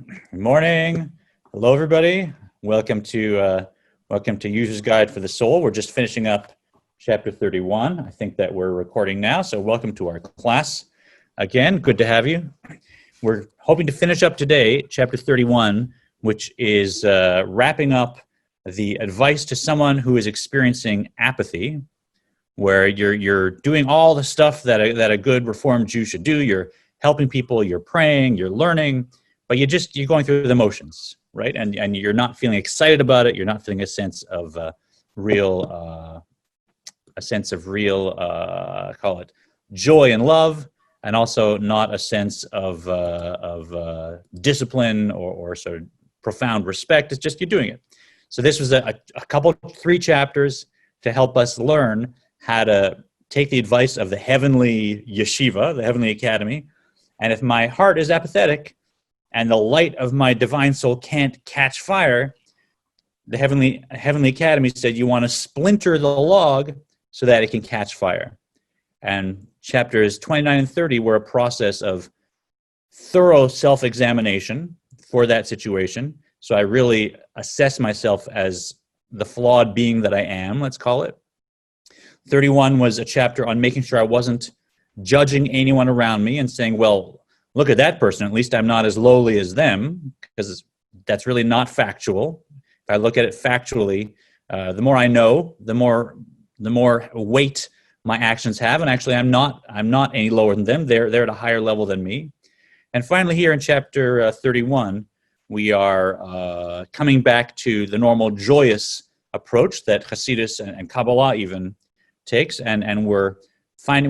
Good morning. Hello, everybody. Welcome to User's Guide for the Soul. We're just finishing up chapter 31. I think that we're recording now, so welcome to our class. Again, good to have you. We're hoping to finish up today, chapter 31, which is wrapping up the advice to someone who is experiencing apathy, where you're doing all the stuff that a good Reformed Jew should do. You're helping people, you're praying, you're learning, but you're going through the motions, right? And you're not feeling excited about it. You're not feeling a sense of real call it joy and love, and also not a sense of discipline or sort of profound respect. It's just you're doing it. So this was three chapters to help us learn how to take the advice of the heavenly yeshiva, the heavenly academy. And if my heart is apathetic and the light of my divine soul can't catch fire, the heavenly academy said you want to splinter the log so that it can catch fire. And chapters 29 and 30 were a process of thorough self-examination for that situation. So I really assess myself as the flawed being that I am, let's call it. 31 was a chapter on making sure I wasn't judging anyone around me and saying, well, look at that person, at least I'm not as lowly as them, because that's really not factual. If I look at it factually, the more I know, the more weight my actions have, and actually I'm not any lower than them. They're at a higher level than me. And finally here in chapter 31, we are coming back to the normal joyous approach that Hasidus and Kabbalah even takes, and we're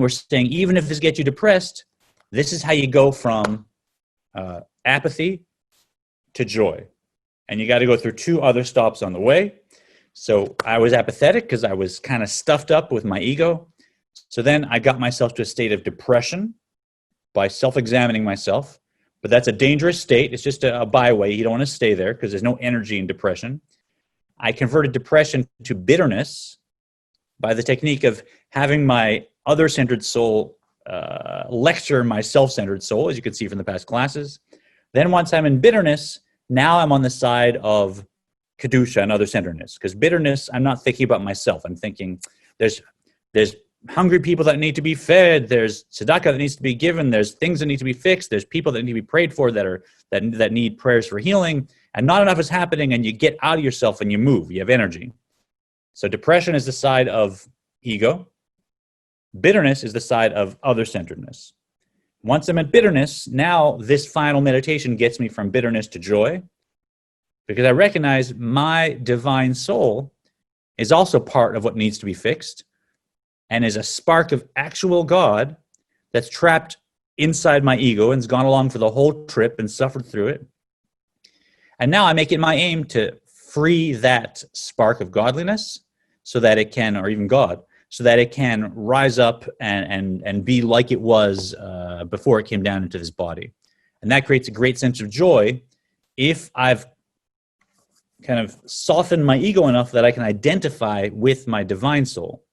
saying, even if this gets you depressed, this is how you go from apathy to joy. And you got to go through two other stops on the way. So I was apathetic because I was kind of stuffed up with my ego. So then I got myself to a state of depression by self-examining myself. But that's a dangerous state. It's just a byway. You don't want to stay there because there's no energy in depression. I converted depression to bitterness by the technique of having my other-centered soul lecture my self-centered soul, as you can see from the past classes. Then once I'm in bitterness, now I'm on the side of Kedusha and other-centeredness. Because bitterness, I'm not thinking about myself. I'm thinking there's hungry people that need to be fed. There's tzedakah that needs to be given. There's things that need to be fixed. There's people that need to be prayed for that need prayers for healing. And not enough is happening, and you get out of yourself and you move. You have energy. So depression is the side of ego. Bitterness is the side of other-centeredness. Once I'm at bitterness, now this final meditation gets me from bitterness to joy, because I recognize my divine soul is also part of what needs to be fixed and is a spark of actual God that's trapped inside my ego and has gone along for the whole trip and suffered through it. And now I make it my aim to free that spark of godliness so that it can, or even God, so that it can rise up and be like it was before it came down into this body. And that creates a great sense of joy if I've kind of softened my ego enough that I can identify with my divine soul.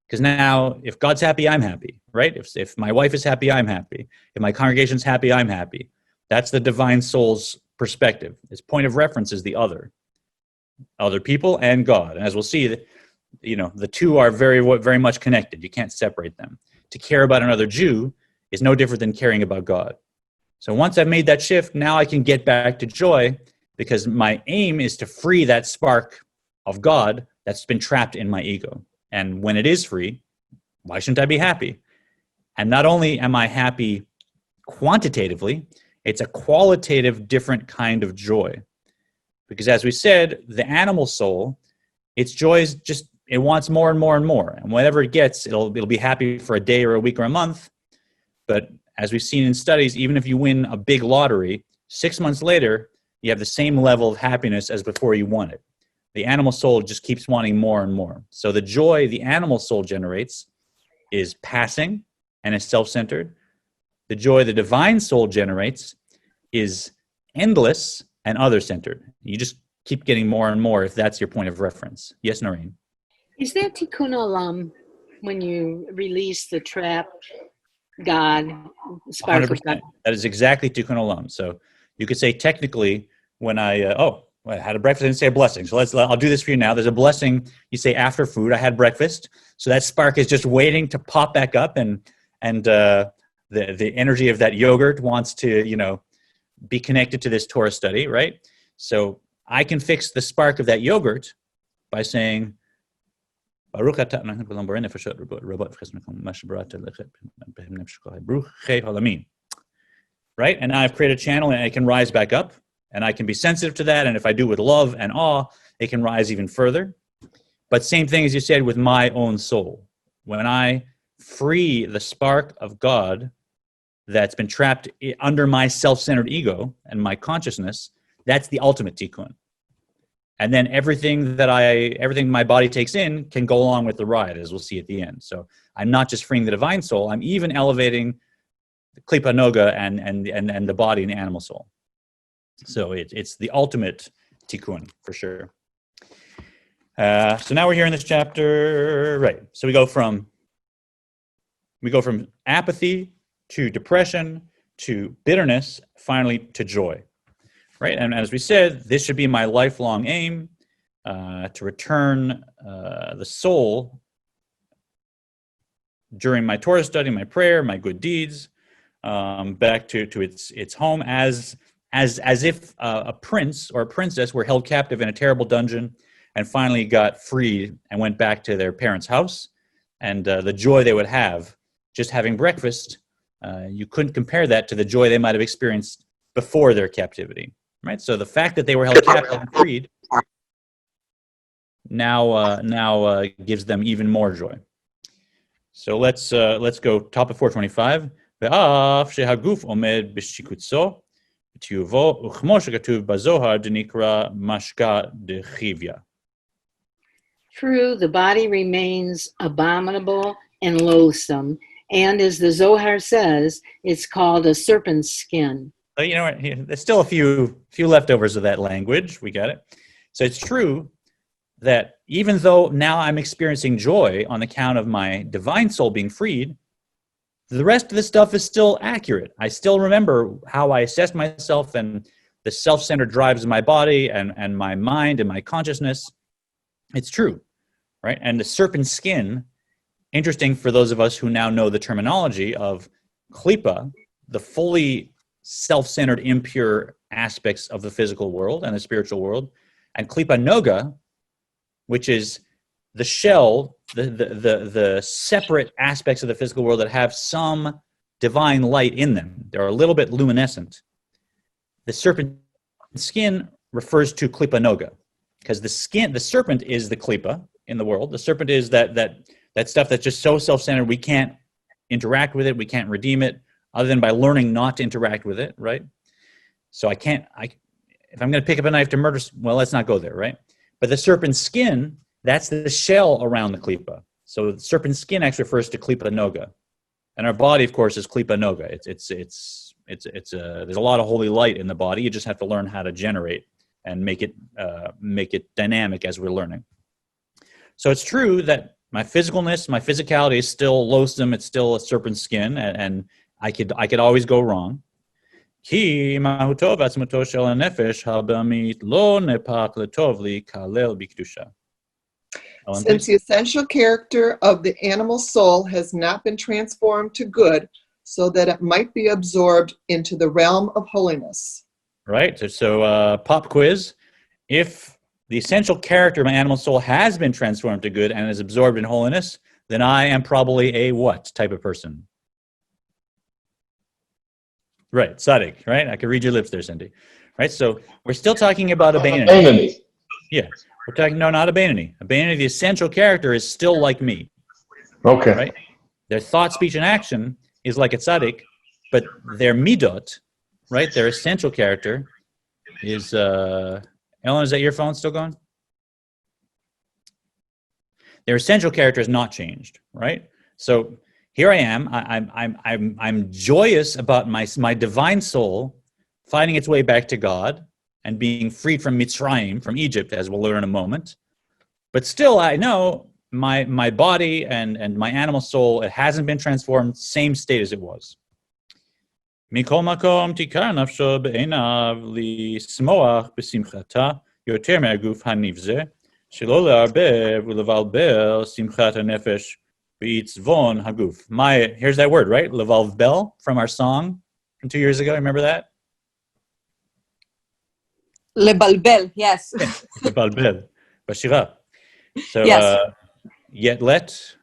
Because now, if God's happy, I'm happy, right? If my wife is happy, I'm happy. If my congregation's happy, I'm happy. That's the divine soul's perspective. Its point of reference is the other people and God. And as we'll see, the two are very, very much connected. You can't separate them. To care about another Jew is no different than caring about God. So once I've made that shift, now I can get back to joy, because my aim is to free that spark of God that's been trapped in my ego. And when it is free, why shouldn't I be happy? And not only am I happy quantitatively, it's a qualitative different kind of joy. Because as we said, the animal soul, its joy is just, it wants more and more and more. And whatever it gets, it'll be happy for a day or a week or a month. But as we've seen in studies, even if you win a big lottery, 6 months later, you have the same level of happiness as before you won it. The animal soul just keeps wanting more and more. So the joy the animal soul generates is passing and is self-centered. The joy the divine soul generates is endless and other-centered. You just keep getting more and more if that's your point of reference. Yes, Noreen? Is that tikkun olam when you release the trapped God, spark of God? That is exactly tikkun olam. So You could say technically when I had a breakfast, I didn't say a blessing. So I'll do this for you now. There's a blessing you say after food. I had breakfast. So that spark is just waiting to pop back up, and the energy of that yogurt wants to, be connected to this Torah study, right? So I can fix the spark of that yogurt by saying, right? And now I've created a channel and it can rise back up, and I can be sensitive to that. And if I do with love and awe, it can rise even further. But same thing as you said with my own soul. When I free the spark of God that's been trapped under my self-centered ego and my consciousness, that's the ultimate tikkun. And then everything my body takes in can go along with the ride, as we'll see at the end. So I'm not just freeing the divine soul, I'm even elevating the klipa noga and the body and the animal soul. So it's the ultimate tikkun for sure. So now we're here in this chapter, right? So we go from apathy to depression to bitterness, finally to joy, right? And as we said, this should be my lifelong aim, to return the soul during my Torah study, my prayer, my good deeds, back to its home as if a prince or a princess were held captive in a terrible dungeon and finally got freed and went back to their parents' house, and the joy they would have just having breakfast. You couldn't compare that to the joy they might have experienced before their captivity, right? So the fact that they were held captive and freed now gives them even more joy. So let's go top of 425. ואף שהגוף עומד בשיקוצו, בטיובו, וכמו שכתוב בזוהר דנקרא משקה דחיביה. True, the body remains abominable and loathsome, and as the Zohar says, it's called a serpent's skin. So, there's still a few leftovers of that language. We got it. So it's true that even though now I'm experiencing joy on account of my divine soul being freed, the rest of the stuff is still accurate. I still remember how I assessed myself and the self-centered drives of my body and my mind and my consciousness. It's true, right? And the serpent skin, interesting for those of us who now know the terminology of klipa, the fully self-centered, impure aspects of the physical world and the spiritual world, and klipa noga, which is the shell, the separate aspects of the physical world that have some divine light in them. They're a little bit luminescent. The serpent skin refers to klipa noga, because the serpent is the klipa in the world. The serpent is that stuff that's just so self-centered we can't interact with it, we can't redeem it, other than by learning not to interact with it, right? So if I'm going to pick up a knife to murder, well, let's not go there, right? But the serpent skin, that's the shell around the klipa. So the serpent skin actually refers to klipa noga, and our body, of course, is klipa noga. There's a lot of holy light in the body. You just have to learn how to generate and make it dynamic as we're learning. So it's true that my physicalness, my physicality is still loathsome. It's still a serpent skin, and I could always go wrong. Ki mahutov atzmato shel hanefesh habamit lo nepach letov li kalel bikdusha. Since the essential character of the animal soul has not been transformed to good, so that it might be absorbed into the realm of holiness. Right. So pop quiz. If the essential character of my animal soul has been transformed to good and is absorbed in holiness, then I am probably a what type of person? Right. Tzaddik, right? I can read your lips there, Cindy. Right. So we're still talking about a Beinoni. Yeah. We're talking, no, not a Beinoni. A Beinoni, the essential character, is still like me. Okay. Right? Their thought, speech, and action is like a tzaddik, but their midot, right, their essential character is, Ellen, is that your phone still going? Their essential character is not changed, right? So here I am. I'm joyous about my divine soul finding its way back to God and being freed from Mitzrayim, from Egypt, as we'll learn in a moment. But still, I know my body and my animal soul, it hasn't been transformed, same state as it was. מכל מקום תיקר נפשו בעיניו לשמוח בשמחתה יותר מהגוף הנבזה, שלא לערבב ולבלבל שמחת הנפש בעיצבון הגוף. Here's that word, right? Levalbel from our song from 2 years ago. Remember that? Lebalbel, yes. Levalbel. בשירה. So, Yes. yet let,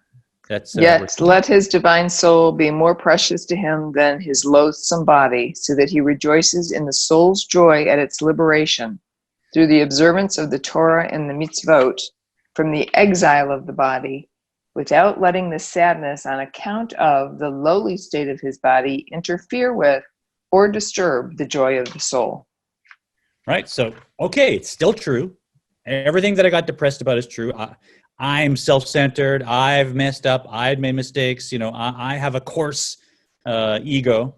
that's... Yet let his divine soul be more precious to him than his loathsome body, so that he rejoices in the soul's joy at its liberation through the observance of the Torah and the mitzvot from the exile of the body, without letting the sadness on account of the lowly state of his body interfere with or disturb the joy of the soul. Right, so, okay, it's still true. Everything that I got depressed about is true. I'm self-centered. I've messed up. I've made mistakes. I have a coarse ego,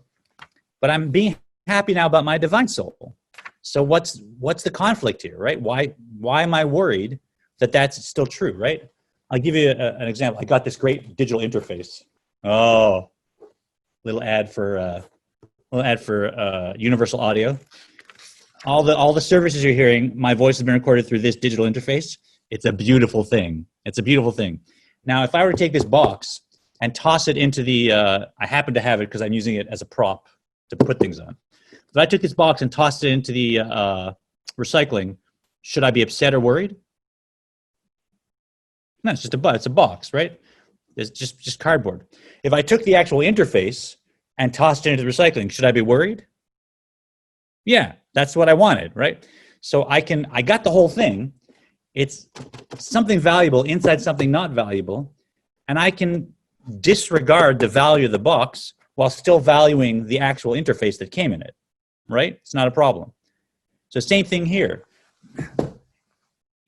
but I'm being happy now about my divine soul. So what's the conflict here, right? Why am I worried that that's still true, right? I'll give you an example. I got this great digital interface. Oh, little ad for Universal Audio. All the services you're hearing, my voice has been recorded through this digital interface. It's a beautiful thing. It's a beautiful thing. Now, if I were to take this box and toss it into the, I happen to have it because I'm using it as a prop to put things on. If I took this box and tossed it into the recycling, should I be upset or worried? No, it's a box, right? It's just cardboard. If I took the actual interface and tossed it into the recycling, should I be worried? Yeah, that's what I wanted, right? So I got the whole thing. It's something valuable inside something not valuable, and I can disregard the value of the box while still valuing the actual interface that came in it, right? It's not a problem. So same thing here.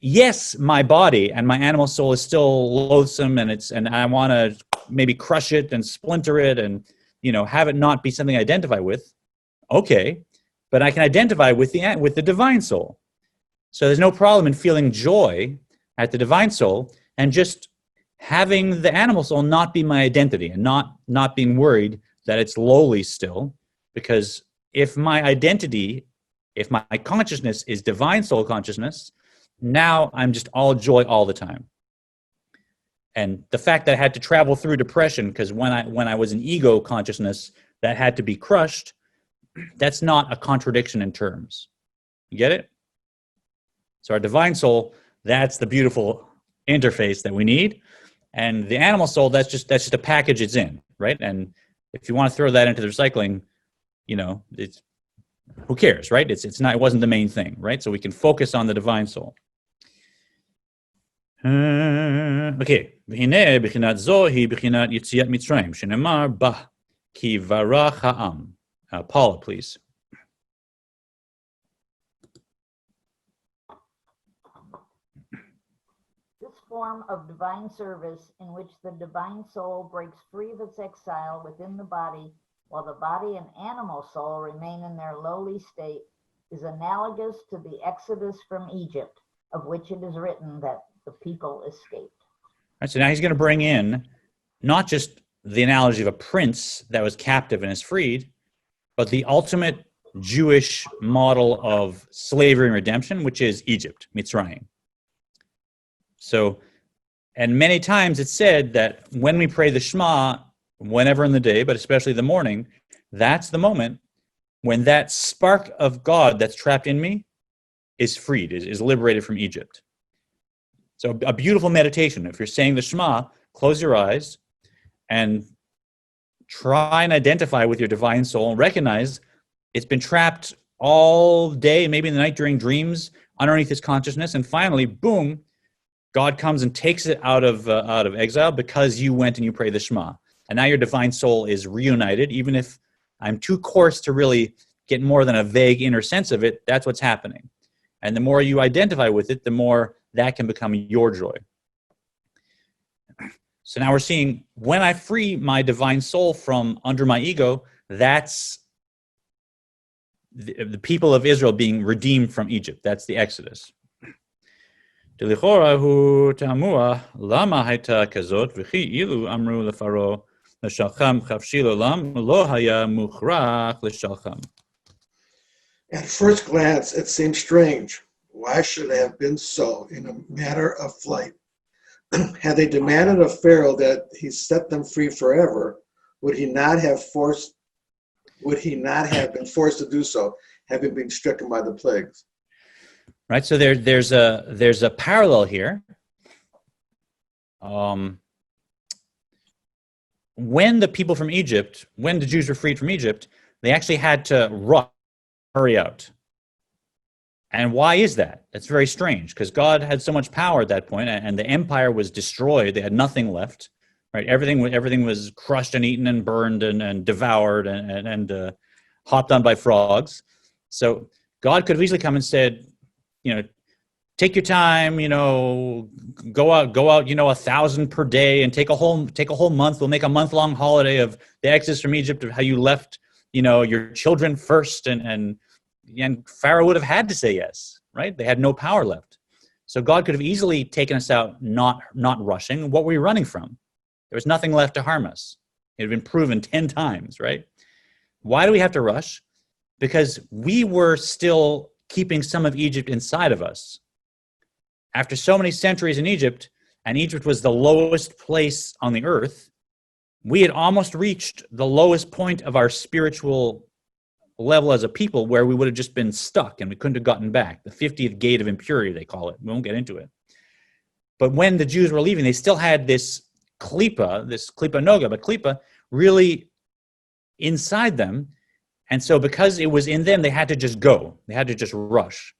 Yes, my body and my animal soul is still loathsome, and I want to maybe crush it and splinter it and have it not be something I identify with. Okay, but I can identify with the divine soul. So there's no problem in feeling joy at the divine soul and just having the animal soul not be my identity and not being worried that it's lowly still, because if my identity, if my consciousness is divine soul consciousness, now I'm just all joy all the time. And the fact that I had to travel through depression because when I was in ego consciousness that had to be crushed, that's not a contradiction in terms. You get it? So our divine soul, that's the beautiful interface that we need. And the animal soul, that's just a package it's in, right? And if you want to throw that into the recycling, it's who cares, right? It wasn't the main thing, right? So we can focus on the divine soul. Okay. והנה בחינת זו היא בחינת יציאת מצרים, שנאמר בה כי ברח העם. Paula, please. This form of divine service in which the divine soul breaks free of its exile within the body, while the body and animal soul remain in their lowly state, is analogous to the exodus from Egypt, of which it is written that the people escaped. All right, so now he's going to bring in not just the analogy of a prince that was captive and is freed, but the ultimate Jewish model of slavery and redemption, which is Egypt, Mitzrayim. So, and many times it's said that when we pray the Shema, whenever in the day, but especially the morning, that's the moment when that spark of God that's trapped in me is freed, is liberated from Egypt. So a beautiful meditation. If you're saying the Shema, close your eyes and try and identify with your divine soul and recognize it's been trapped all day, maybe in the night during dreams, underneath his consciousness, and finally, boom, God comes and takes it out of exile because you went and you prayed the Shema. And now your divine soul is reunited. Even if I'm too coarse to really get more than a vague inner sense of it, that's what's happening. And the more you identify with it, the more that can become your joy. So now we're seeing when I free my divine soul from under my ego, that's the people of Israel being redeemed from Egypt. That's the Exodus. דלכאורה הוא תמוה למה הייתה כזאת וכי אילו אמרו לפרעה לשלחם חפשי לעולם, לא היה מוכרח לשלחם. At first glance, it seems strange. Why should it have been so in a matter of flight? Had they demanded of Pharaoh that he set them free forever, would he not have been forced to do so, having been stricken by the plagues? Right, so there's a parallel here. When the people from Egypt, when the Jews were freed from Egypt, they actually had to hurry out. And why is that? That's very strange, because God had so much power at that point, and the empire was destroyed. They had nothing left, right? Everything was crushed and eaten and burned and devoured and hopped on by frogs. So God could have easily come and said, take your time, go out, 1,000 per day and take a whole month. We'll make a month-long holiday of the exodus from Egypt, of how you left, your children first, and Pharaoh would have had to say yes, right? They had no power left. So God could have easily taken us out, not rushing. What were we running from? There was nothing left to harm us. It had been proven 10 times, right? Why do we have to rush? Because we were still keeping some of Egypt inside of us. After so many centuries in Egypt, and Egypt was the lowest place on the earth, we had almost reached the lowest point of our spiritual level as a people, where we would have just been stuck and we couldn't have gotten back. The 50th gate of impurity, they call it. We won't get into it. But when the Jews were leaving, they still had this klipa noga, but klipa really inside them. And so because it was in them, they had to just go. They had to just rush,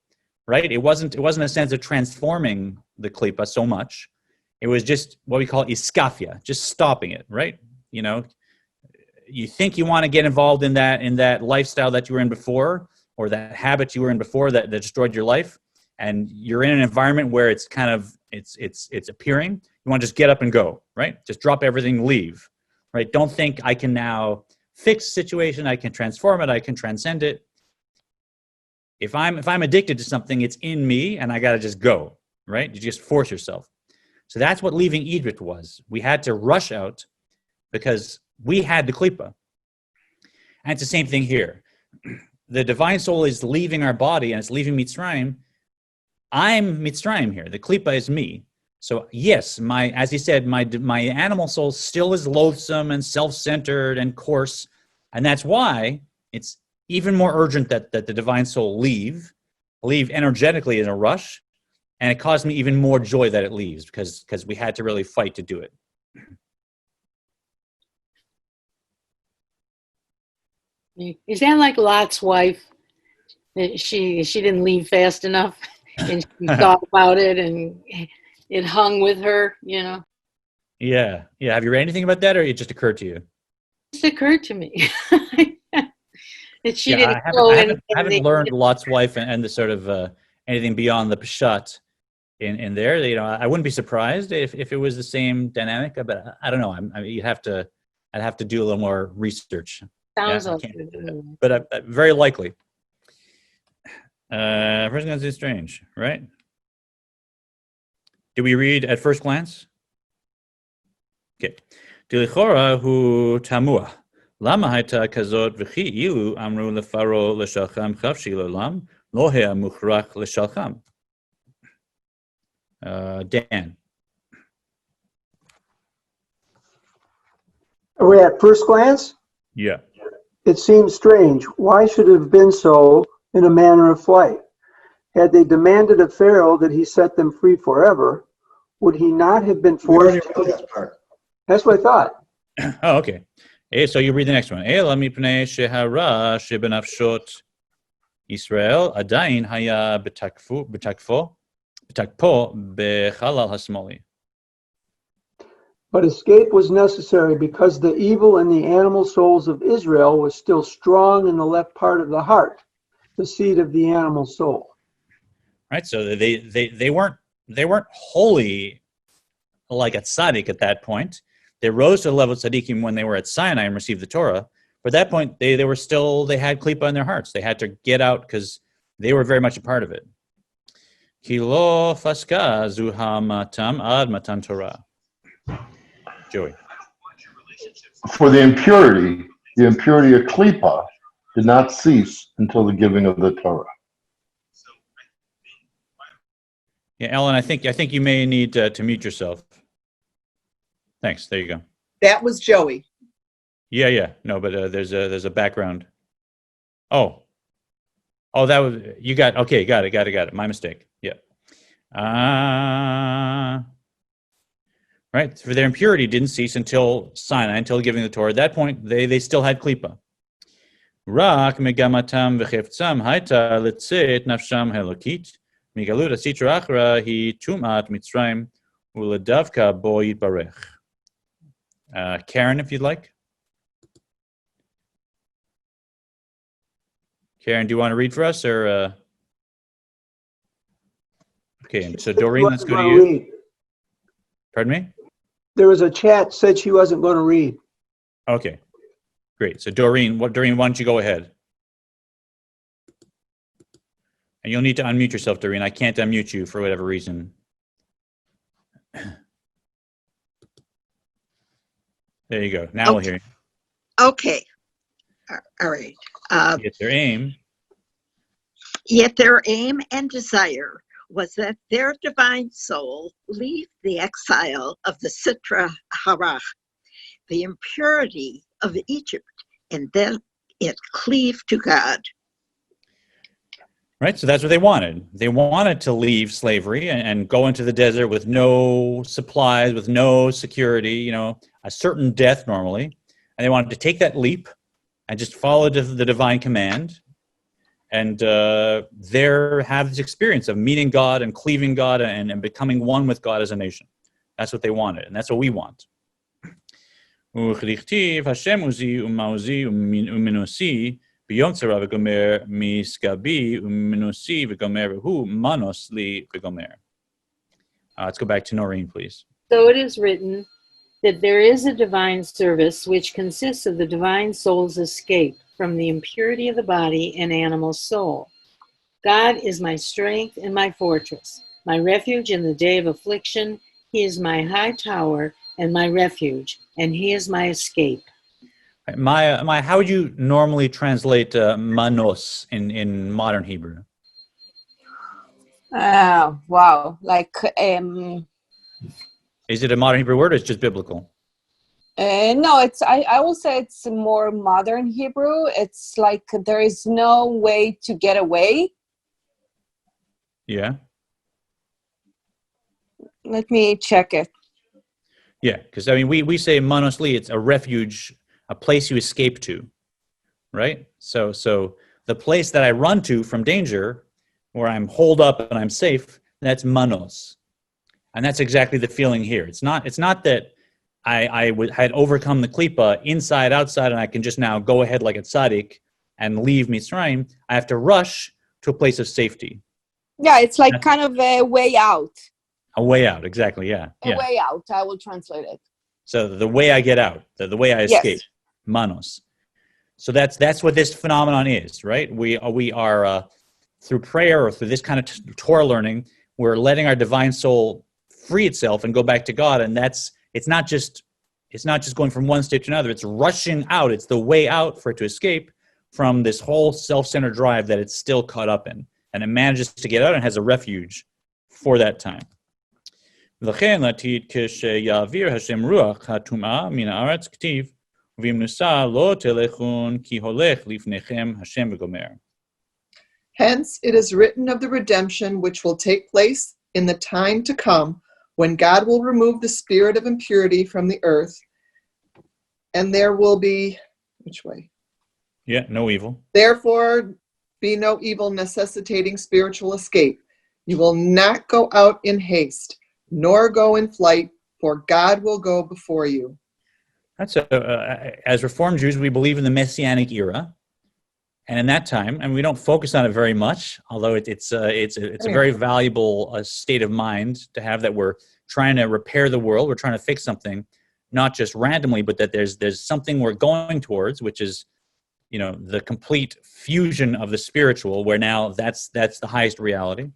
right? It wasn't a sense of transforming the klipa so much. It was just what we call iskafia, just stopping it, right? You think you want to get involved in that lifestyle that you were in before, or that habit you were in before that destroyed your life, and you're in an environment where it's kind of it's appearing. You want to just get up and go, right? Just drop everything, leave, right? Don't think I can now fix the situation, I can transform it, I can transcend it. If I'm addicted to something, it's in me, and I got to just go, right? You just force yourself. So that's what leaving Egypt was. We had to rush out because we had the klipa. And it's the same thing here. The divine soul is leaving our body, and it's leaving Mitzrayim. I'm Mitzrayim here. The klipa is me. So yes, as he said, my animal soul still is loathsome and self-centered and coarse, and that's why it's even more urgent that the divine soul leave energetically in a rush, and it caused me even more joy that it leaves, because we had to really fight to do it. Is that like Lot's wife? She didn't leave fast enough, and she thought about it, and it hung with her, Yeah. Have you read anything about that, or it just occurred to you? It just occurred to me that she didn't I go. haven't learned Lot's wife and the sort of anything beyond the pshat in there. I wouldn't be surprised if it was the same dynamic, but I don't know. I'd have to do a little more research. Sounds I like can't it. do that. But very likely. First glance is strange, right? Do we read at first glance? Okay. Dilichora hu tamua. Lama haita kazot v'chi ilu amru lefaro l'shalcham chavshi l'olam lo hea mukhrach l'shalcham. Dan. Are we at first glance? Yeah. It seems strange. Why should it have been so in a manner of flight? Had they demanded of Pharaoh that he set them free forever, would he not have been We already forced read to? that part. That's what I thought. Oh, okay. So you read the next one. Ela mipnei shehara shebenafshot Israel adayin haya betakpo bechalal hasmoli. But escape was necessary because the evil in the animal souls of Israel was still strong in the left part of the heart, the seat of the animal soul. Right. So they weren't wholly like a tzaddik at that point. They rose to the level of tzaddikim when they were at Sinai and received the Torah. But at that point, they had klipa in their hearts. They had to get out because they were very much a part of it. Ki lo faska zu hamatam ad matan Torah. Joey. for the impurity of klipa did not cease until the giving of the Torah. Yeah, Ellen, I think you may need to mute yourself. Thanks. There you go. That was Joey. Yeah. No, but there's a background. Oh, that was you got. Okay, got it. My mistake. Yeah. Right. For their impurity didn't cease until Sinai, until giving the Torah. At that point, they still had klipa. Rak megamatam v'cheftzam haita letzet nafsham helokit migalut asitra achra hi tumat mitzrayim uledavka bo yitbarech. Karen, if you'd like. Karen, do you want to read for us, or? Okay, so Doreen, let's go to you. Read. Pardon me? There was a chat said she wasn't going to read. Okay, great. So Doreen, why don't you go ahead? And you'll need to unmute yourself, Doreen. I can't unmute you for whatever reason. There you go. Now we'll hear you. Okay. All right. Get their aim. Yet their aim and desire was that their divine soul leave the exile of the Sitra Harach, the impurity of Egypt, and then it cleave to God. Right, so that's what they wanted. They wanted to leave slavery and go into the desert with no supplies, with no security, a certain death normally. And they wanted to take that leap and just follow the divine command and there have this experience of meeting God and cleaving God and becoming one with God as a nation. That's what they wanted, and that's what we want. Let's go back to Noreen, please. So it is written that there is a divine service which consists of the divine soul's escape from the impurity of the body and animal soul. God is my strength and my fortress, my refuge in the day of affliction. He is my high tower and my refuge, and he is my escape. How would you normally translate manos in modern Hebrew? Wow. Is it a modern Hebrew word or it's just biblical? No, I will say it's more modern Hebrew. It's like there is no way to get away. Yeah. Let me check it. Yeah, because we say manos li, it's a refuge, a place you escape to, right? So the place that I run to from danger, where I'm holed up and I'm safe, that's manos. And that's exactly the feeling here. It's not that I had overcome the klipa inside, outside, and I can just now go ahead like a tzaddik and leave Mitzrayim. I have to rush to a place of safety. Yeah, it's like kind of a way out. A way out, exactly, yeah. A way out, I will translate it. So the way I get out, the way I escape, yes. Manos. So that's what this phenomenon is, right? We are through prayer or through this kind of Torah learning, we're letting our divine soul free itself and go back to God, and it's not just going from one state to another. It's rushing out. It's the way out for it to escape from this whole self-centered drive that it's still caught up in, and it manages to get out and has a refuge for that time. לכן לעתיד כשיעביר השם רוח הטומאה מן הארץ כתיב ובמנוסה לא תלכון כי הולך לפניכם השם וגומר. Hence it is written of the redemption which will take place in the time to come, when God will remove the spirit of impurity from the earth, and there will be, which way? Yeah, no evil. Therefore be no evil necessitating spiritual escape. You will not go out in haste, nor go in flight, for God will go before you. That's as Reformed Jews, we believe in the Messianic era, and in that time, and we don't focus on it very much, although it's a very valuable state of mind to have, that we're trying to repair the world, we're trying to fix something, not just randomly, but that there's something we're going towards, which is, the complete fusion of the spiritual, where now that's the highest reality.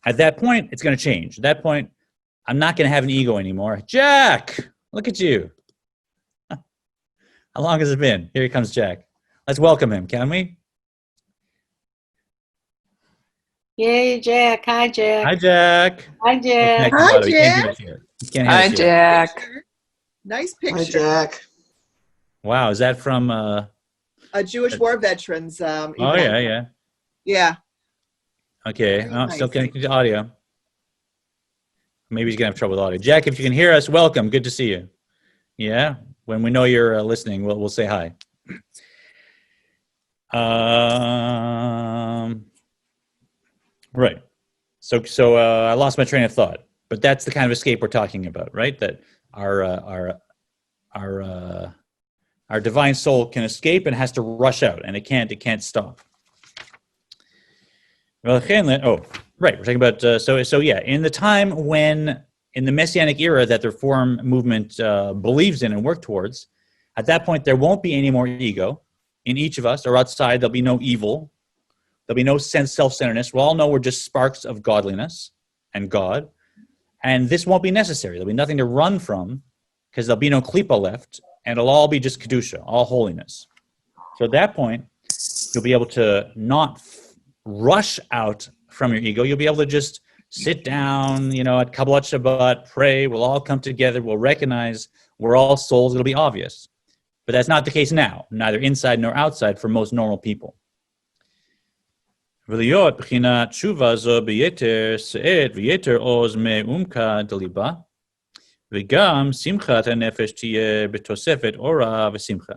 At that point, it's going to change. At that point, I'm not going to have an ego anymore. Jack, look at you. How long has it been? Here comes Jack. Let's welcome him, can we? Yay, Jack. Hi, Jack. Hi, Jack. Hi, Jack. Hi, You can't hear Jack. us here. You can't hear Hi, us here. Jack. Picture. Nice Hi, picture. Jack. Wow, is that from? A Jewish war veterans event. Oh yeah. Yeah. Okay, Very I'm still nice. connected to audio. Maybe he's gonna have trouble with audio. Jack, if you can hear us, welcome. Good to see you. Yeah, when we know you're listening, we'll say hi. Right. So I lost my train of thought, but that's the kind of escape we're talking about, right? That our divine soul can escape and has to rush out, and it can't stop. Well, oh, right. We're talking about so yeah. In the time when in the Messianic era that the Reform movement believes in and work towards, at that point there won't be any more ego in each of us or outside. There'll be no evil. There'll be no self-centeredness. We'll all know we're just sparks of godliness and God, and this won't be necessary. There'll be nothing to run from because there'll be no klipa left, and it'll all be just kedusha, all holiness. So at that point, you'll be able to not rush out from your ego. You'll be able to just sit down, at Kabbalat Shabbat, pray. We'll all come together. We'll recognize we're all souls. It'll be obvious. But that's not the case now, neither inside nor outside for most normal people. ולהיות בחינת תשובה זו ביתר שאת ויתר עוז מעומקא דליבה, וגם שמחת הנפש תהיה בתוספת אורה ושמחה.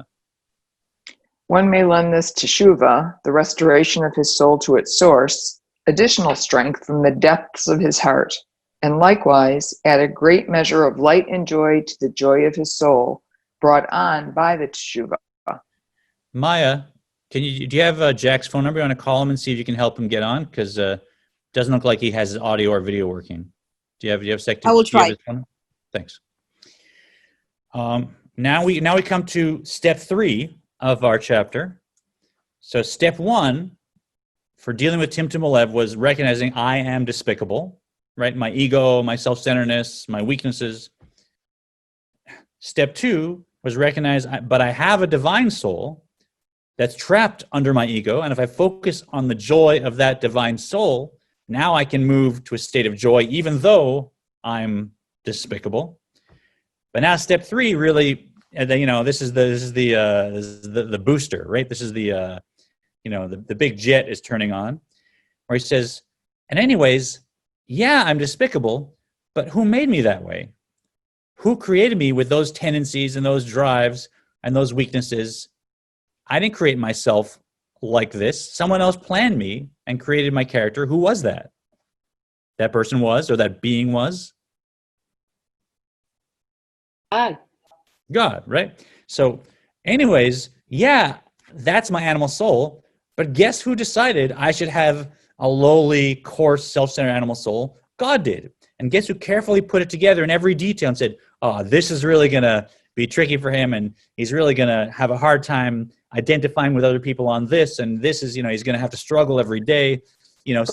One may lend this teshuva, the restoration of his soul to its source, additional strength from the depths of his heart, and likewise add a great measure of light and joy to the joy of his soul, brought on by the teshuva. Maya, do you have Jack's phone number? You want to call him and see if you can help him get on? Because it doesn't look like he has his audio or video working. Do you have I will try. Thanks. Now we come to step 3 of our chapter. So step 1 for dealing with Timtum Alev was recognizing I am despicable, right? My ego, my self-centeredness, my weaknesses. Step 2 was recognize, but I have a divine soul that's trapped under my ego, and if I focus on the joy of that divine soul, now I can move to a state of joy, even though I'm despicable. But now step 3 really, this is the booster, right? This is the big jet is turning on, where he says, and anyways, yeah, I'm despicable, but who made me that way? Who created me with those tendencies and those drives and those weaknesses? I didn't create myself like this. Someone else planned me and created my character. Who was that? That person was, or that being was? God, right? So anyways, yeah, that's my animal soul, but guess who decided I should have a lowly, coarse, self-centered animal soul? God did. And guess who carefully put it together in every detail and said, oh, this is really going to be tricky for him, and he's really going to have a hard time identifying with other people on this, and this is, he's going to have to struggle every day.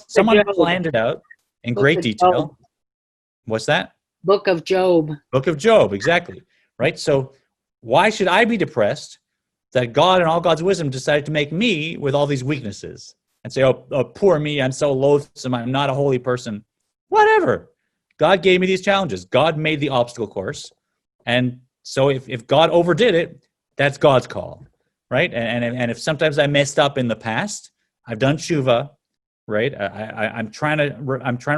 Someone planned it out in great detail. What's that? Book of Job. Book of Job, exactly. Right? So why should I be depressed that God and all God's wisdom decided to make me with all these weaknesses and say, oh, poor me, I'm so loathsome, I'm not a holy person. Whatever. God gave me these challenges. God made the obstacle course. And so if God overdid it, that's God's call, right? And if sometimes I messed up in the past, I've done tshuva, right? I'm trying to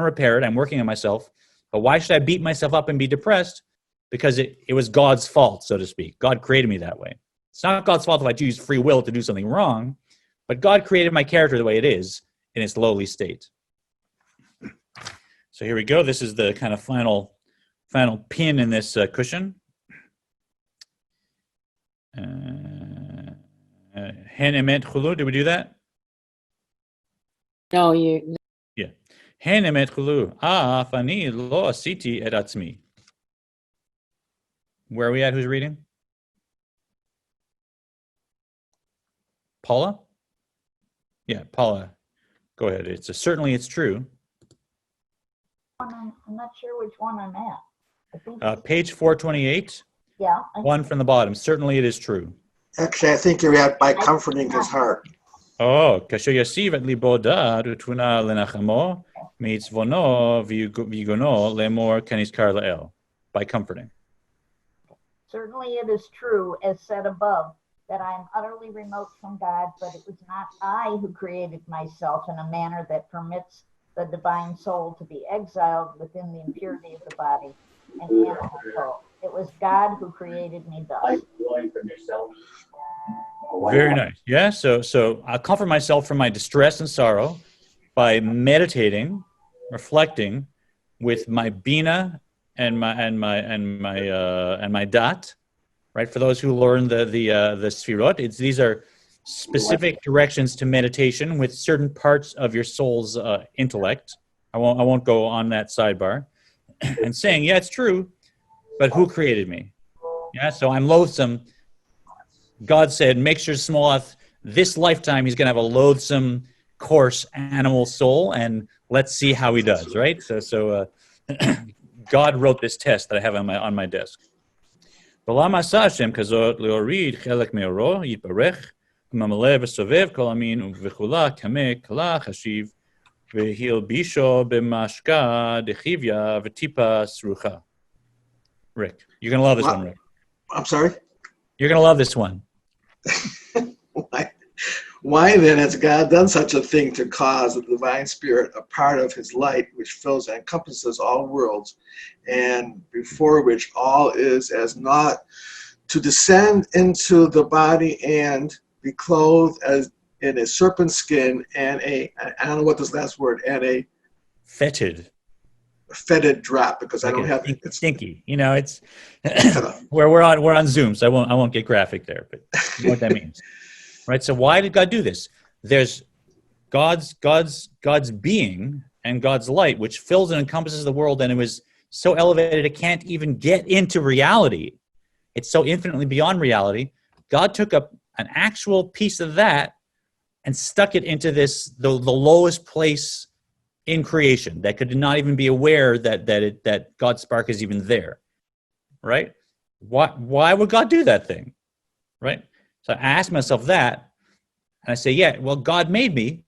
repair it. I'm working on myself. But why should I beat myself up and be depressed? Because it was God's fault, so to speak. God created me that way. It's not God's fault if I choose free will to do something wrong, but God created my character the way it is in its lowly state. So here we go. This is the kind of final pin in this cushion. Hen emet chulu. Did we do that? No, you. Yeah. Hen emet chulu. Fani lo asiti et atzmi. Where are we at? Who's reading? Paula? Yeah, Paula. Go ahead. Certainly it's true. I'm not sure which one I'm at. I think Page 428. yeah. One from the bottom. Certainly it is true. Actually, I think you're at by comforting his heart. Oh, כאשר יסיב את ליבו דעת ותבונה לנחמו, מעצבונו ויגונו לאמור כנזכר לאל. By comforting. Certainly it is true, as said above, that I am utterly remote from God, but it was not I who created myself in a manner that permits the divine soul to be exiled within the impurity of the body and animal soul. It was God who created me thus. Very nice. Yeah. So I'll comfort myself from my distress and sorrow by meditating, reflecting with my bina and my dat. Right. For those who learn the sfirot, these are specific directions to meditation with certain parts of your soul's intellect. I won't go on that sidebar. And saying, yeah, it's true, but who created me? Yeah. So I'm loathsome. God said, make sure Smoloth, this lifetime, he's going to have a loathsome, coarse animal soul, and let's see how he does, right? So God wrote this test that I have on my desk. בעולם עשה השם כזאת להוריד חלק מאורו, יתברך, וממלא וסובב כל המין וכולה כמה כלה חשיב, והלבישו במשקה דחיביה וטיפה סרוחה. Rick, you're going to love this one, Rick. I'm sorry? You're going to love this one. Why then has God done such a thing to cause the divine spirit a part of his light, which fills and encompasses all worlds, and before which all is as naught, to descend into the body and be clothed as in a serpent skin and I don't know what this last word, and a fetid drop, because like I don't have it's stinky. You know, it's where we're on Zoom, so I won't get graphic there, but you know what that means. Right? So why did God do this? There's God's being and God's light, which fills and encompasses the world, and it was so elevated it can't even get into reality. It's so infinitely beyond reality. God took up an actual piece of that and stuck it into the lowest place in creation that could not even be aware that God's spark is even there. Right? Why would God do that thing? Right? So I ask myself that, and I say, yeah, well, God made me,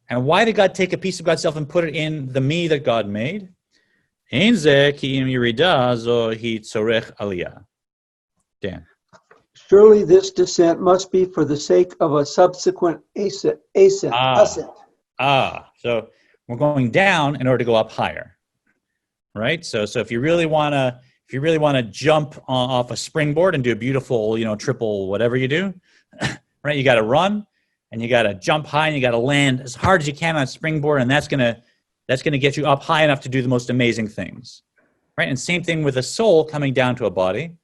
and why did God take a piece of God's self and put it in the me that God made? Dan. Surely this descent must be for the sake of a subsequent ascent. So we're going down in order to go up higher, right? So if you really want to jump off a springboard and do a beautiful, triple whatever you do, right? You got to run and you got to jump high and you got to land as hard as you can on a springboard, and that's gonna get you up high enough to do the most amazing things, right? And same thing with a soul coming down to a body.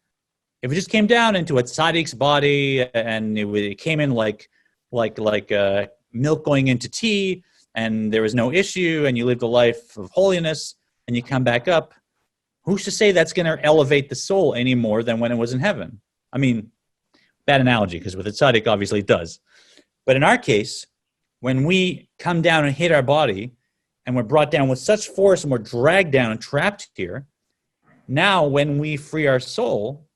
If it just came down into a tzaddik's body and it came in like milk going into tea, and there was no issue, and you lived a life of holiness, and you come back up, who's to say that's going to elevate the soul any more than when it was in heaven? I mean, bad analogy, because with a tzaddik, obviously it does. But in our case, when we come down and hit our body, and we're brought down with such force, and we're dragged down and trapped here, now when we free our soul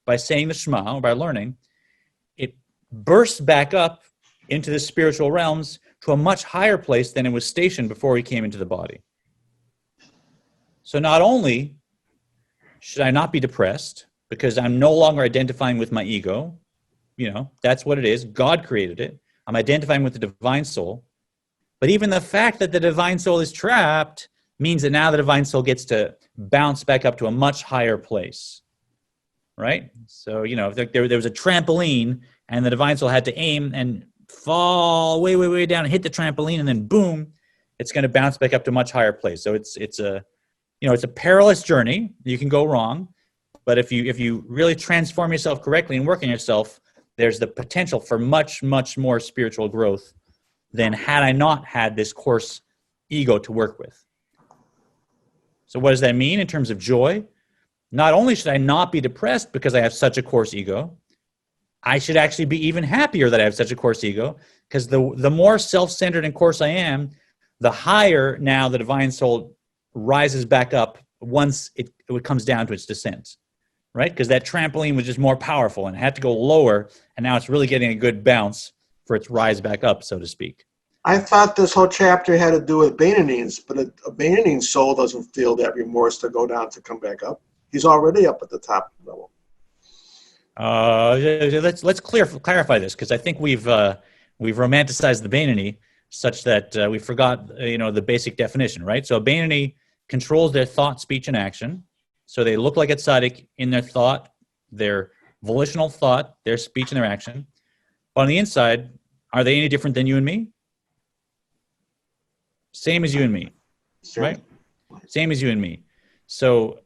by saying the Shema, or by learning, it bursts back up into the spiritual realms to a much higher place than it was stationed before he came into the body. So not only should I not be depressed because I'm no longer identifying with my ego, that's what it is. God created it. I'm identifying with the divine soul. But even the fact that the divine soul is trapped means that now the divine soul gets to bounce back up to a much higher place, right? So, if there was a trampoline and the divine soul had to aim and fall way, way, way down and hit the trampoline, and then boom, it's going to bounce back up to a much higher place. So it's a perilous journey. You can go wrong, but if you really transform yourself correctly and work on yourself, there's the potential for much, much more spiritual growth than had I not had this coarse ego to work with. So what does that mean in terms of joy? Not only should I not be depressed because I have such a coarse ego, I should actually be even happier that I have such a coarse ego, because the more self-centered and coarse I am, the higher now the divine soul rises back up once it comes down to its descent. right? Because that trampoline was just more powerful and it had to go lower, and now it's really getting a good bounce for its rise back up, so to speak. I thought this whole chapter had to do with Benjamin's, but a Benjamin's soul doesn't feel that remorse to go down to come back up. He's already up at the top level. Let's clarify this, because I think we've romanticized the Beinoni such that we forgot the basic definition, right? So a Beinoni controls their thought, speech, and action. So they look like a tzaddik in their thought, their volitional thought, their speech, and their action. But on the inside, are they any different than you and me? Same as you and me, right? Same as you and me. So,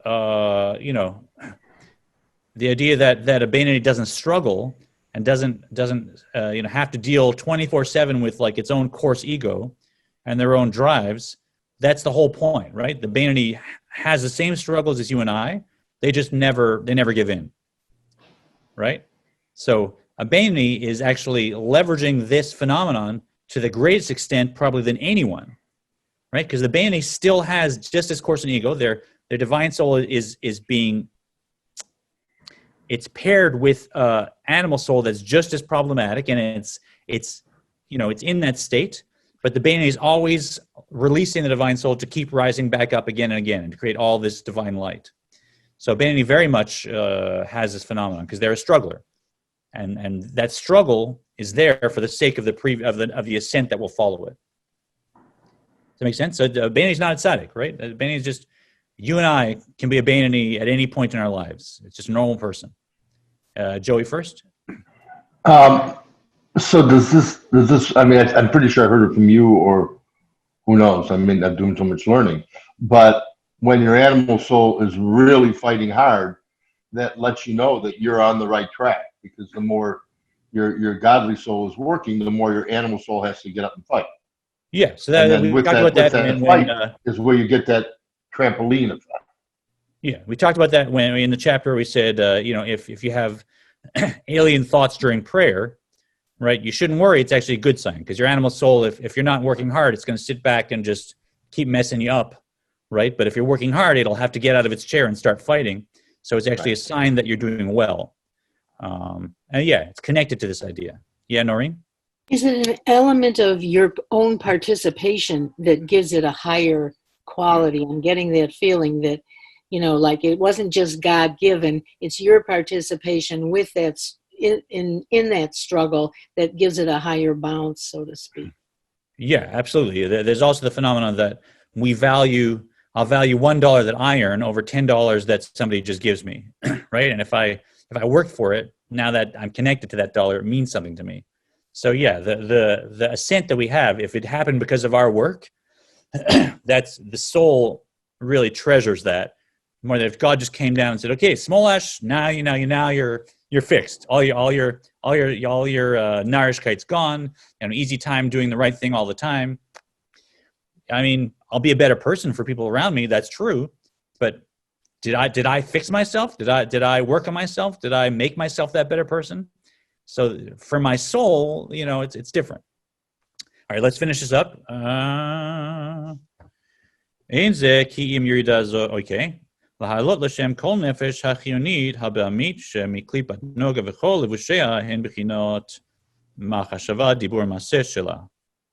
the idea that a Beinoni doesn't struggle and doesn't have to deal 24/7 with like its own coarse ego and their own drives, that's the whole point, right? The Beinoni has the same struggles as you and I. They just never give in, right? So a Beinoni is actually leveraging this phenomenon to the greatest extent probably than anyone, right? Because the Beinoni still has just as coarse an ego. Their divine soul is being, it's paired with animal soul that's just as problematic, and it's in that state. But the Beinoni is always releasing the divine soul to keep rising back up again and again and to create all this divine light. So Beinoni very much has this phenomenon because they're a struggler, and that struggle is there for the sake of the ascent that will follow it. Does that make sense? So Beinoni is not a tzaddik, right? Beinoni is just, you and I can be a Beinoni at any point in our lives. It's just a normal person. Joey first. So does this, I mean, I'm pretty sure I heard it from you, or who knows, I mean, I'm doing so much learning, but when your animal soul is really fighting hard, that lets you know that you're on the right track, because the more your godly soul is working, the more your animal soul has to get up and fight. Yeah, so that we talked about that when is where you get that trampoline effect. Yeah, we talked about that when in the chapter we said, if you have alien thoughts during prayer, right, you shouldn't worry. It's actually a good sign, because your animal soul, if you're not working hard, it's going to sit back and just keep messing you up, right? But if you're working hard, it'll have to get out of its chair and start fighting. So it's actually a sign that you're doing well. And yeah, it's connected to this idea. Yeah, Noreen? Is it an element of your own participation that gives it a higher quality? I'm getting that feeling that, like it wasn't just God-given, it's your participation with that in that struggle that gives it a higher bounce, so to speak. Yeah, absolutely. There's also the phenomenon that I'll value $1 that I earn over $10 that somebody just gives me, right? And if I worked for it, now that I'm connected to that dollar, it means something to me. So yeah, the ascent that we have, if it happened because of our work, that's the soul really treasures that more than if God just came down and said, "Okay, Smolash, now you're fixed. All your narishkeit's gone, and easy time doing the right thing all the time." I mean, I'll be a better person for people around me. That's true, but did I fix myself? Did I work on myself? Did I make myself that better person? So for my soul, it's different. All right, let's finish this up. Okay. להעלות לשם כל נפש החיונית הבעמית שמקליפת נוגה וכל לבושיה הן בחינות מחשבה דיבור מעשה שלה.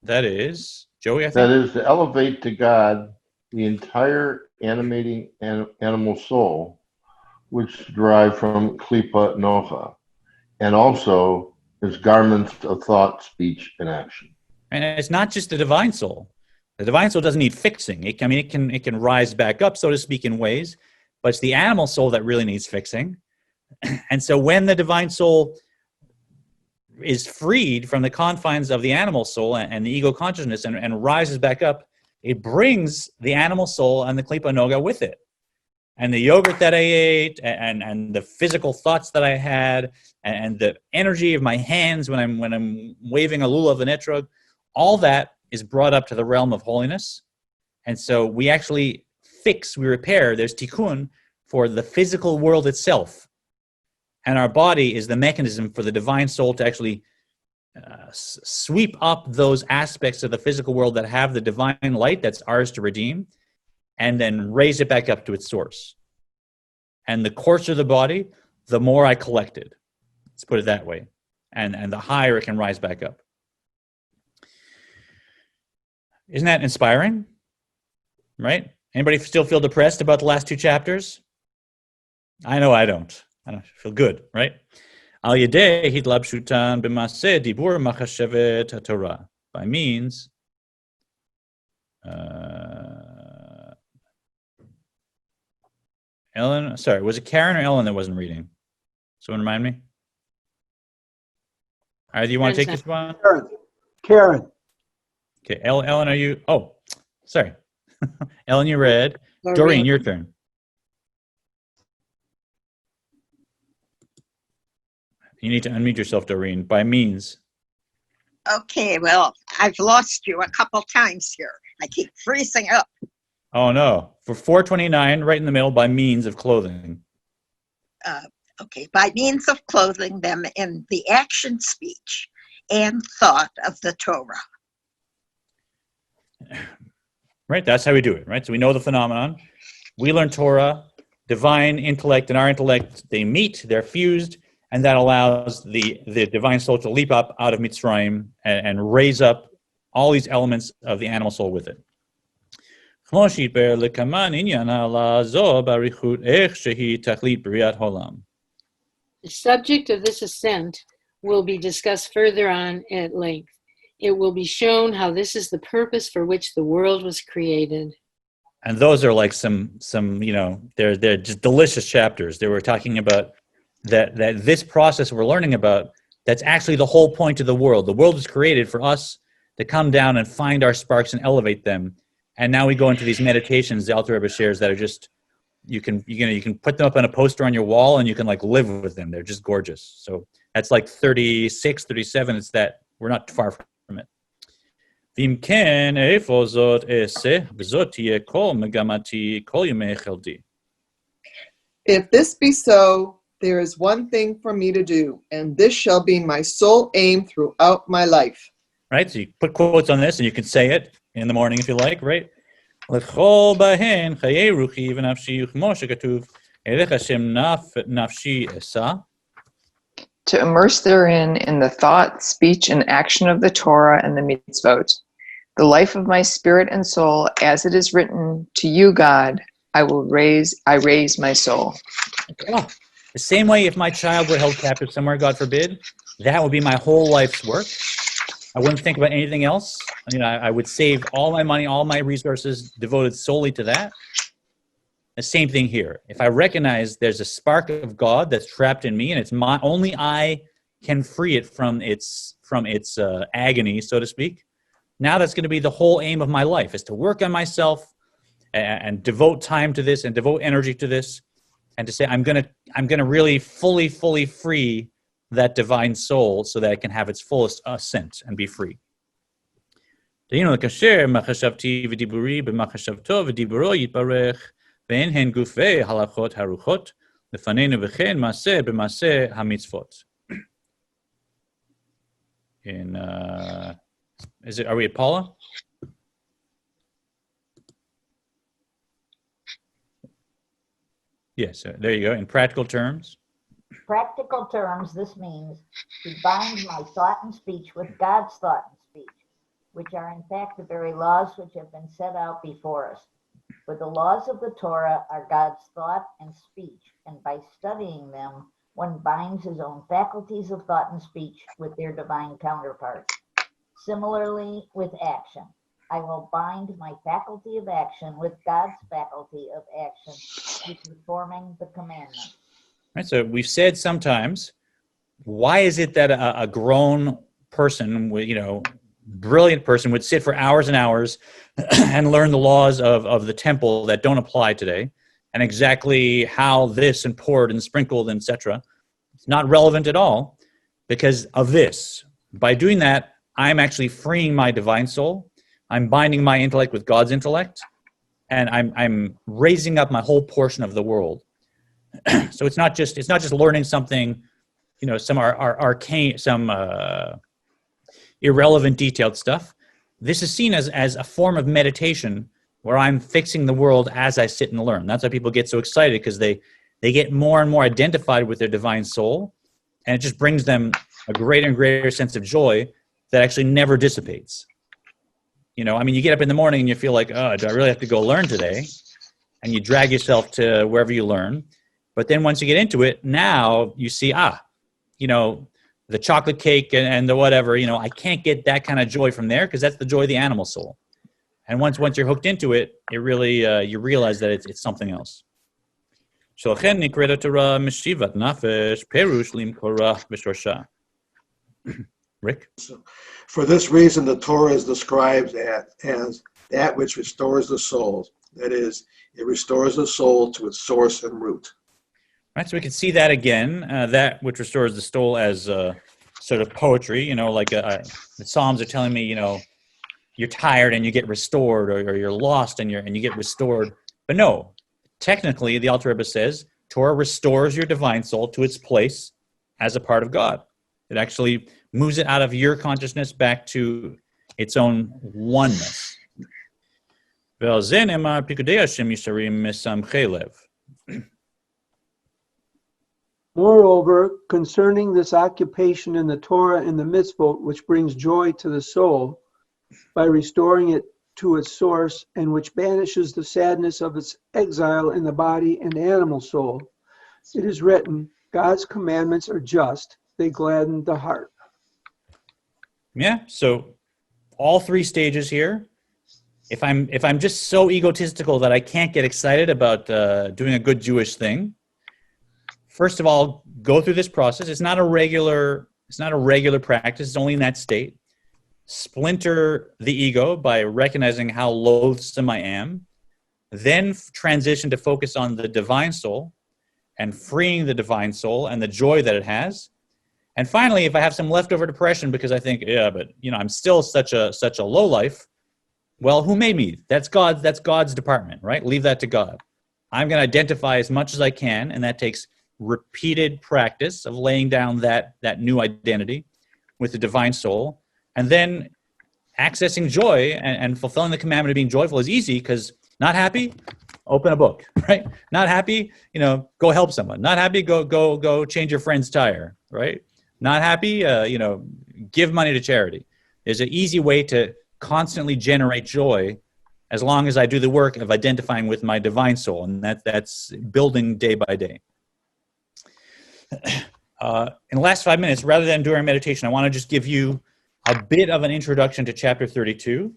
That is, Joey, I think? That is to elevate to God the entire animating animal soul, which derive from klipa nocha, and also is garments of thought, speech, and action. And it's not just the divine soul. The divine soul doesn't need fixing. It can rise back up, so to speak, in ways, but it's the animal soul that really needs fixing. And so when the divine soul is freed from the confines of the animal soul and the ego consciousness and rises back up, it brings the animal soul and the klipa noga with it. And the yogurt that I ate and the physical thoughts that I had and the energy of my hands when I'm waving a lulav and etrog, all that is brought up to the realm of holiness. And so we actually we repair, there's tikkun for the physical world itself. And our body is the mechanism for the divine soul to actually sweep up those aspects of the physical world that have the divine light that's ours to redeem, and then raise it back up to its source. and the coarser the body, the more I collected. Let's put it that way. And the higher it can rise back up. Isn't that inspiring? Right? Anybody still feel depressed about the last 2 chapters? I know I don't. I don't feel good, right? Al yedei hitlabshutan b'maseh dibur machashevet haTorah. By means, Ellen, sorry, was it Karen or Ellen that wasn't reading? Someone remind me? All right, do you want to take this one? Karen. Okay, Ellen, are you? Oh, sorry. Ellen, you read. Doreen, your turn. You need to unmute yourself, Doreen, by means. Okay, well, I've lost you a couple times here. I keep freezing up. Oh, no. For 429, right in the middle, by means of clothing. Okay, by means of clothing them in the action, speech, and thought of the Torah. Right, that's how we do it, right? So we know the phenomenon. We learn Torah, divine intellect and our intellect, they meet, they're fused, and that allows the divine soul to leap up out of Mitzrayim and raise up all these elements of the animal soul with it. The subject of this ascent will be discussed further on at length. It will be shown how this is the purpose for which the world was created. And those are like some they're just delicious chapters. They were talking about that this process we're learning about, that's actually the whole point of the world. The world was created for us to come down and find our sparks and elevate them. And now we go into these meditations the Alter Rebbe shares that are just, you can put them up on a poster on your wall and you can like live with them. They're just gorgeous. So that's like 36, 37. It's that we're not far from it. If this be so, there is one thing for me to do, and this shall be my sole aim throughout my life. Right? So you put quotes on this and you can say it in the morning if you like, right? To immerse therein in the thought, speech, and action of the Torah and the mitzvot, the life of my spirit and soul, as it is written, to you, God, I raise my soul. Oh, the same way if my child were held captive somewhere, God forbid, that would be my whole life's work. I wouldn't think about anything else. I would save all my money, all my resources devoted solely to that. The same thing here. If I recognize there's a spark of God that's trapped in me, and it's only I can free it from its agony, so to speak. Now that's going to be the whole aim of my life, is to work on myself and devote time to this and devote energy to this, and to say I'm gonna really fully free that divine soul so that it can have its fullest ascent and be free. Are we at Paula? Yes, there you go. In practical terms. Practical terms, this means to bind my thought and speech with God's thought and speech, which are in fact the very laws which have been set out before us. For the laws of the Torah are God's thought and speech, and by studying them, one binds his own faculties of thought and speech with their divine counterparts. Similarly, with action, I will bind my faculty of action with God's faculty of action through performing the commandment. Right, so we've said sometimes, why is it that a grown person, brilliant person would sit for hours and hours and learn the laws of the temple that don't apply today, and exactly how this and poured and sprinkled, etc. It's not relevant at all because of this. By doing that, I'm actually freeing my divine soul. I'm binding my intellect with God's intellect, and I'm raising up my whole portion of the world. So it's not just learning something, some arcane, some irrelevant, detailed stuff. This is seen as a form of meditation where I'm fixing the world as I sit and learn. That's why people get so excited, because they they get more and more identified with their divine soul, and it just brings them a greater and greater sense of joy that actually never dissipates. You know, I mean, you get up in the morning and you feel like, oh, do I really have to go learn today? And you drag yourself to wherever you learn. But then once you get into it, now you see, you know, the chocolate cake and the whatever, you know, I can't get that kind of joy from there because that's the joy of the animal soul. And once you're hooked into it, it really, you realize that it's something else. Rick? For this reason, the Torah is described as that which restores the soul. That is, it restores the soul to its source and root. Right, so we can see that again, that which restores the soul as sort of poetry, you know, like the Psalms are telling me, you know, you're tired and you get restored, or you're lost and you get restored. But no, technically, the Alter Rebbe says, Torah restores your divine soul to its place as a part of God. It actually moves it out of your consciousness back to its own oneness. Moreover, concerning this occupation in the Torah and the mitzvot, which brings joy to the soul by restoring it to its source, and which banishes the sadness of its exile in the body and animal soul, it is written, God's commandments are just, they gladden the heart. Yeah, so all three stages here. If I'm just so egotistical that I can't get excited about doing a good Jewish thing, first of all, go through this process. It's not a regular practice. It's only in that state. Splinter the ego by recognizing how loathsome I am. Then transition to focus on the divine soul and freeing the divine soul and the joy that it has. And finally, if I have some leftover depression because I think, yeah, but you know, I'm still such a low life. Well, who made me? That's God's department, right? Leave that to God. I'm going to identify as much as I can, and that takes repeated practice of laying down that new identity with the divine soul. And then accessing joy and fulfilling the commandment of being joyful is easy because not happy, open a book, right? Not happy, you know, go help someone. Not happy, go change your friend's tire, right? Not happy, you know, give money to charity. There's an easy way to constantly generate joy as long as I do the work of identifying with my divine soul, and that's building day by day. In the last 5 minutes, rather than during meditation, I want to just give you a bit of an introduction to chapter 32.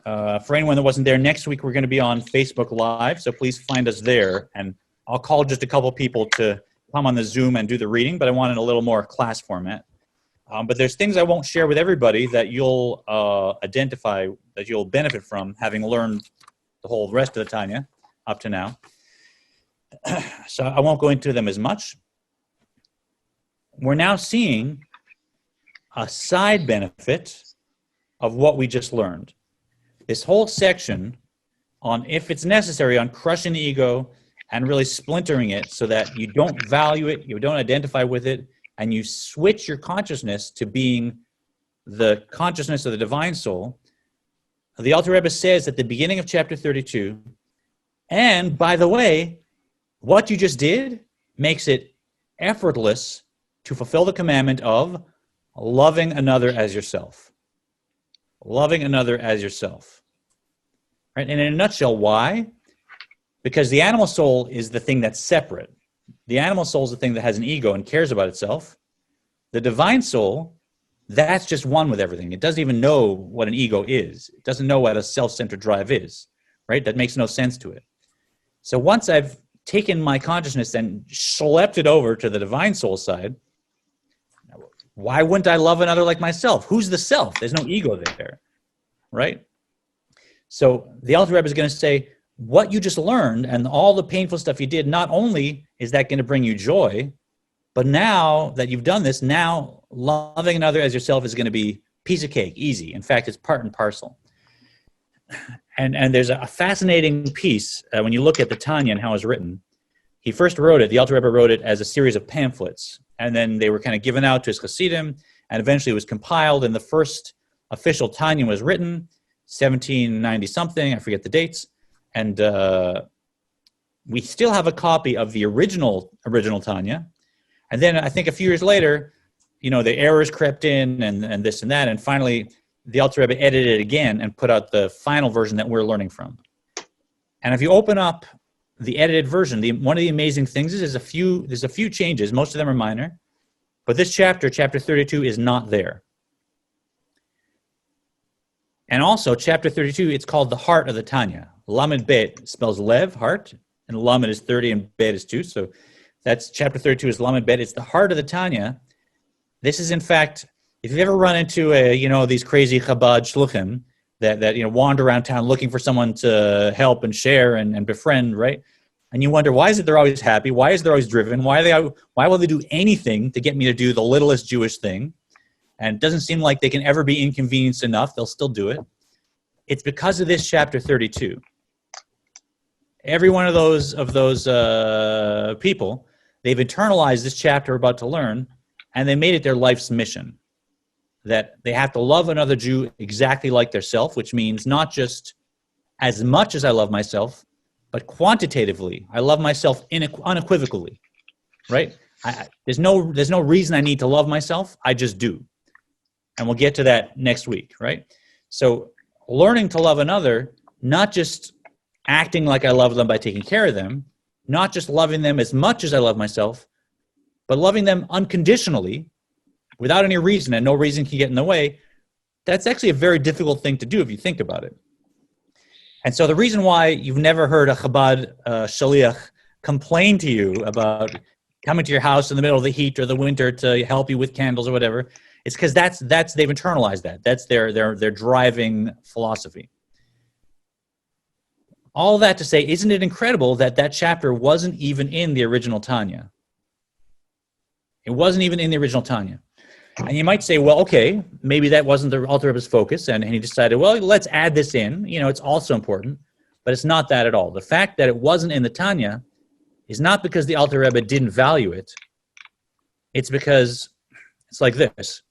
For anyone that wasn't there, next week we're going to be on Facebook Live, so please find us there. And I'll call just a couple people to come on the Zoom and do the reading, but I want it in a little more class format. But there's things I won't share with everybody that you'll identify, that you'll benefit from having learned the whole rest of the Tanya up to now. So I won't go into them as much. We're now seeing a side benefit of what we just learned. This whole section on, if it's necessary, on crushing the ego and really splintering it so that you don't value it, you don't identify with it, and you switch your consciousness to being the consciousness of the divine soul. The Alter Rebbe says at the beginning of chapter 32, and by the way, what you just did makes it effortless to fulfill the commandment of loving another as yourself. Loving another as yourself. Right? And in a nutshell, why? Because the animal soul is the thing that's separate. The animal soul is the thing that has an ego and cares about itself. The divine soul, that's just one with everything. It doesn't even know what an ego is. It doesn't know what a self-centered drive is, right? That makes no sense to it. So once I've taken my consciousness and schlepped it over to the divine soul side, why wouldn't I love another like myself? Who's the self? There's no ego there, right? So the Alter Rebbe is going to say, what you just learned and all the painful stuff you did, not only is that going to bring you joy, but now that you've done this, now loving another as yourself is going to be piece of cake, easy. In fact, it's part and parcel. And there's a fascinating piece when you look at the Tanya and how it's written. He first wrote it, the Alter Rebbe wrote it as a series of pamphlets, and then they were kind of given out to his Hasidim, and eventually it was compiled, and the first official Tanya was written, 1790-something, I forget the dates, and we still have a copy of the original Tanya. And then I think a few years later, the errors crept in and this and that. And finally, the Alter Rebbe edited it again and put out the final version that we're learning from. And if you open up the edited version, one of the amazing things is there's a few changes. Most of them are minor. But this chapter 32, is not there. And also, chapter 32, it's called the heart of the Tanya. Lamed Bet spells Lev, heart, and Lamed is 30 and Bet is 2. So that's chapter 32 is Lamed Bet. It's the heart of the Tanya. This is, in fact, if you've ever run into these crazy Chabad shluchim that wander around town looking for someone to help and share and befriend, right? And you wonder, why is it they're always happy? Why is they're always driven? Why will they do anything to get me to do the littlest Jewish thing? And it doesn't seem like they can ever be inconvenienced enough. They'll still do it. It's because of this chapter 32. Every one of those people, they've internalized this chapter we're about to learn, and they made it their life's mission. That they have to love another Jew exactly like themselves, which means not just as much as I love myself, but quantitatively. I love myself unequivocally, right? There's no reason I need to love myself. I just do. And we'll get to that next week, right? So learning to love another, not just acting like I love them by taking care of them, not just loving them as much as I love myself, but loving them unconditionally, without any reason, and no reason can get in the way. That's actually a very difficult thing to do if you think about it. And so the reason why you've never heard a Chabad shaliach complain to you about coming to your house in the middle of the heat or the winter to help you with candles or whatever, it's because that's they've internalized that. That's their driving philosophy. All that to say, isn't it incredible that chapter wasn't even in the original Tanya? It wasn't even in the original Tanya. And you might say, well, okay, maybe that wasn't the Alter Rebbe's focus, and he decided, well, let's add this in. It's also important, but it's not that at all. The fact that it wasn't in the Tanya is not because the Alter Rebbe didn't value it. It's because it's like this.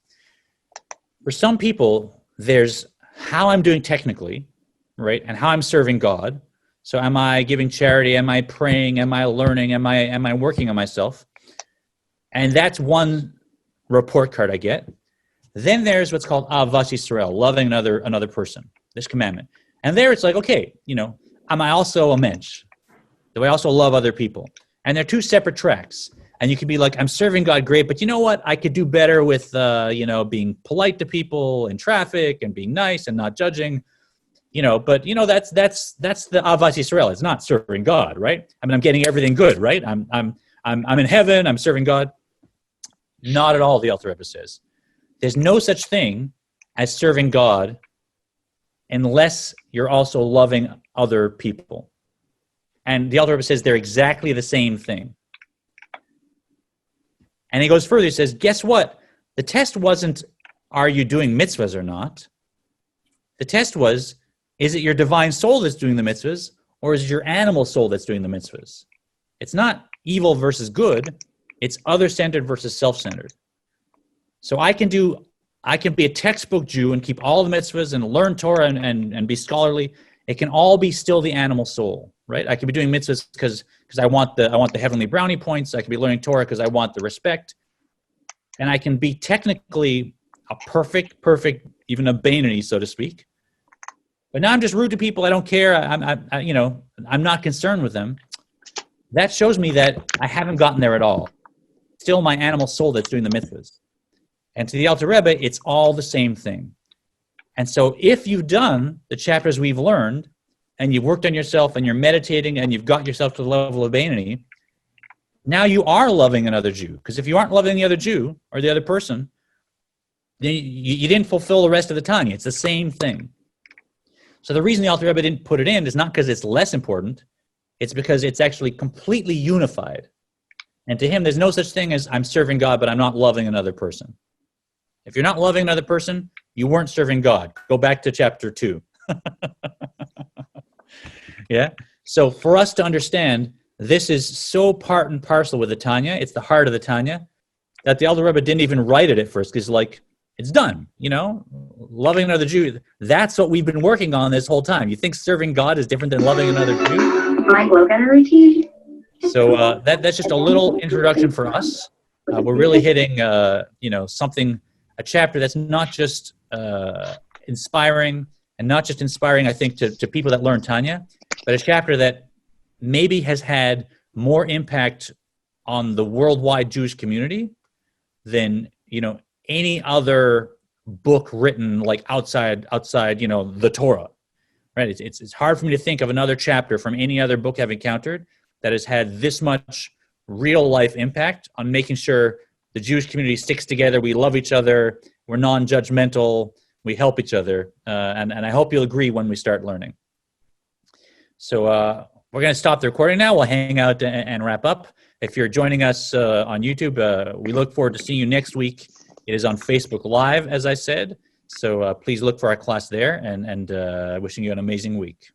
For some people, there's how I'm doing technically, right, and how I'm serving God. So am I giving charity? Am I praying? Am I learning? Am I working on myself? And that's one report card I get. Then there's what's called Ahavas Yisrael, loving another person, this commandment. And there it's like, okay, am I also a mensch? Do I also love other people? And they're two separate tracks. And you could be like, I'm serving God great, but you know what? I could do better with, being polite to people in traffic and being nice and not judging, But that's the Ahavas Yisrael. It's not serving God, right? I mean, I'm getting everything good, right? I'm in heaven. I'm serving God. Not at all. The Alter Rebbe says, there's no such thing as serving God unless you're also loving other people. And the Alter Rebbe says they're exactly the same thing. And he goes further. He says, guess what? The test wasn't, are you doing mitzvahs or not? The test was, is it your divine soul that's doing the mitzvahs, or is it your animal soul that's doing the mitzvahs? It's not evil versus good. It's other-centered versus self-centered. So I can be a textbook Jew and keep all the mitzvahs and learn Torah and be scholarly. It can all be still the animal soul, right? I can be doing mitzvahs because I want the heavenly brownie points. I can be learning Torah because I want the respect. And I can be technically a perfect, even a Beinoni, so to speak. But now I'm just rude to people. I don't care. I'm not concerned with them. That shows me that I haven't gotten there at all. Still my animal soul that's doing the mitzvahs. And to the Alter Rebbe, it's all the same thing. And so if you've done the chapters we've learned, and you've worked on yourself, and you're meditating, and you've got yourself to the level of Beinoni, now you are loving another Jew. Because if you aren't loving the other Jew, or the other person, then you didn't fulfill the rest of the Tanya. It's the same thing. So the reason the Alter Rebbe didn't put it in is not because it's less important. It's because it's actually completely unified. And to him, there's no such thing as I'm serving God, but I'm not loving another person. If you're not loving another person, you weren't serving God. Go back to chapter 2. Yeah? So for us to understand, this is so part and parcel with the Tanya, it's the heart of the Tanya, that the Alter Rebbe didn't even write it at first, because it's done, loving another Jew, that's what we've been working on this whole time. You think serving God is different than loving another Jew? Like logo routine. So that's just a little introduction for us. We're really hitting, something, a chapter that's not just inspiring, and not just inspiring, I think, to people that learn Tanya, but a chapter that maybe has had more impact on the worldwide Jewish community than, any other book written like outside, the Torah, right? It's hard for me to think of another chapter from any other book I've encountered that has had this much real life impact on making sure the Jewish community sticks together. We love each other. We're non-judgmental. We help each other. And I hope you'll agree when we start learning. So we're going to stop the recording now. We'll hang out and wrap up. If you're joining us on YouTube, we look forward to seeing you next week. It is on Facebook Live, as I said. So please look for our class there, and wishing you an amazing week.